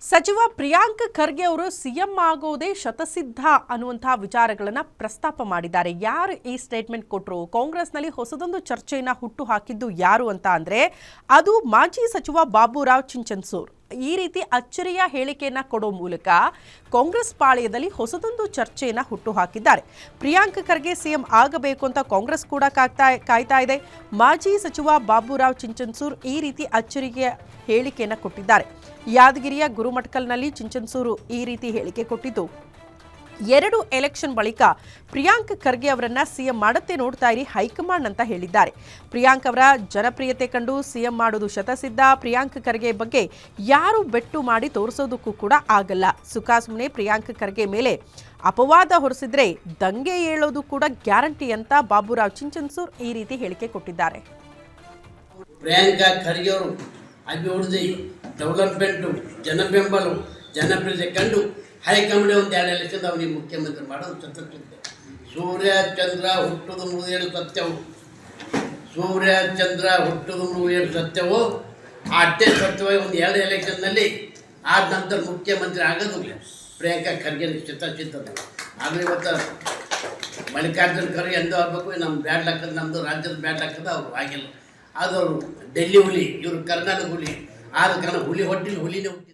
ಸಚಿವ ಪ್ರಿಯಾಂಕ್ ಖರ್ಗೆ ಅವರು ಸಿಎಂ ಆಗೋದೇ ಶತಸಿದ್ಧ ಅನ್ನುವಂತಹ ವಿಚಾರಗಳನ್ನು ಪ್ರಸ್ತಾಪ ಮಾಡಿದ್ದಾರೆ. ಯಾರು ಈ ಸ್ಟೇಟ್ಮೆಂಟ್ ಕೊಟ್ಟರು, ಕಾಂಗ್ರೆಸ್ನಲ್ಲಿ ಹೊಸದೊಂದು ಚರ್ಚೆಯನ್ನ ಹುಟ್ಟು ಹಾಕಿದ್ದು ಯಾರು ಅಂತ ಅಂದ್ರೆ ಅದು ಮಾಜಿ ಸಚಿವ ಬಾಬುರಾವ್ ಚಿಂಚನ್ಸೂರ್. ಈ ರೀತಿ ಅಚ್ಚರಿಯ ಹೇಳಿಕೆಯನ್ನ ಕೊಡೋ ಮೂಲಕ ಕಾಂಗ್ರೆಸ್ ಪಾಳೆಯದಲ್ಲಿ ಹೊಸದೊಂದು ಚರ್ಚೆಯನ್ನ ಹುಟ್ಟು ಹಾಕಿದ್ದಾರೆ. ಪ್ರಿಯಾಂಕ್ ಖರ್ಗೆ ಸಿಎಂ ಆಗಬೇಕು ಅಂತ ಕಾಂಗ್ರೆಸ್ ಕೂಡ ಕಾಯ್ತಾ ಇದೆ. ಮಾಜಿ ಸಚಿವ ಬಾಬುರಾವ್ ಚಿಂಚನ್ಸೂರ್ ಈ ರೀತಿ ಅಚ್ಚರಿಯ ಹೇಳಿಕೆಯನ್ನ ಕೊಟ್ಟಿದ್ದಾರೆ. ಯಾದಗಿರಿಯ ಗುರುಮಠಕಲ್ನಲ್ಲಿ ಚಿಂಚನ್ಸೂರು ಈ ರೀತಿ ಹೇಳಿಕೆ ಕೊಟ್ಟಿದ್ದು, 2 ಎಲೆಕ್ಷನ್ ಬಳಿಕ ಪ್ರಿಯಾಂಕ್ ಖರ್ಗೆ ಅವರನ್ನ ಸಿಎಂ ಮಾಡುತ್ತೆ ನೋಡ್ತಾ ಇರಿ ಹೈಕಮಾಂಡ್ ಅಂತ ಹೇಳಿದ್ದಾರೆ. ಪ್ರಿಯಾಂಕ್ ಅವರ ಜನಪ್ರಿಯತೆ ಕಂಡು ಸಿಎಂ ಮಾಡೋದು ಶತಸಿದ್ಧ. ಪ್ರಿಯಾಂಕ್ ಖರ್ಗೆ ಬಗ್ಗೆ ಯಾರು ಬೆಟ್ಟು ಮಾಡಿ ತೋರಿಸೋದಕ್ಕೂ ಕೂಡ ಆಗಲ್ಲ. ಸುಖಾಸುಮ್ಮನೆ ಪ್ರಿಯಾಂಕ್ ಖರ್ಗೆ ಮೇಲೆ ಅಪವಾದ ಹೊರಿಸಿದ್ರೆ ದಂಗೆ ಏಳೋದು ಕೂಡ ಗ್ಯಾರಂಟಿ ಅಂತ ಬಾಬುರಾವ್ ಚಿಂಚನ್ಸೂರ್ ಈ ರೀತಿ ಹೇಳಿಕೆ ಕೊಟ್ಟಿದ್ದಾರೆ. ಪ್ರಿಯಾಂಕ್ ಖರ್ಗೆ ಅವರು ಅಭಿವೃದ್ಧಿ, ಡೆವಲಪ್ಮೆಂಟು, ಜನಬೆಂಬಲ, ಜನಪ್ರಿಯತೆ ಕಂಡು ಹೈಕಮಾಂಡ್ ಒಂದು 2 ಎಲೆಕ್ಷನ್ ಅವನಿಗೆ ಮುಖ್ಯಮಂತ್ರಿ ಮಾಡೋದು ಸತ್ಯವಿದೆ. ಸೂರ್ಯ ಚಂದ್ರ ಹುಟ್ಟುದು ಮುಳುಗೇಳು ಸತ್ಯವು, ಸೂರ್ಯ ಚಂದ್ರ ಹುಟ್ಟುದು ಮುಳುಗೇಳು ಸತ್ಯವು. ಅಷ್ಟೇ ಸತ್ಯವಾಗಿ ಒಂದು 2 ಎಲೆಕ್ಷನ್ನಲ್ಲಿ ಆದ ನಂತರ ಮುಖ್ಯಮಂತ್ರಿ ಆಗೋದು ಪ್ರಿಯಾಂಕ್ ಖರ್ಗೆ ಶತಸಿದ್ಧ. ಆದರೆ ಇವತ್ತು ಮಲ್ಲಿಕಾರ್ಜುನ ಖರ್ಗೆ ಎಂದೂ ಆಗಬೇಕು, ನಮ್ಮ ಬ್ಯಾಡ್ ಲೆಕ್ಕದ, ನಮ್ಮದು ರಾಜ್ಯದ ಬ್ಯಾಡ್ ಲೆಕ್ಕದ ಅವರು ಆಗಿಲ್ಲ. ಆದವರು ಡೆಲ್ಲಿ ಹುಲಿ, ಇವರು ಕರ್ನಾಟಕ ಹುಲಿ. ಆದ ಕಾರಣ ಹುಲಿ ಹೊಟ್ಟಿಲಿ ಹುಲಿನೇ ಹುಟ್ಟಿ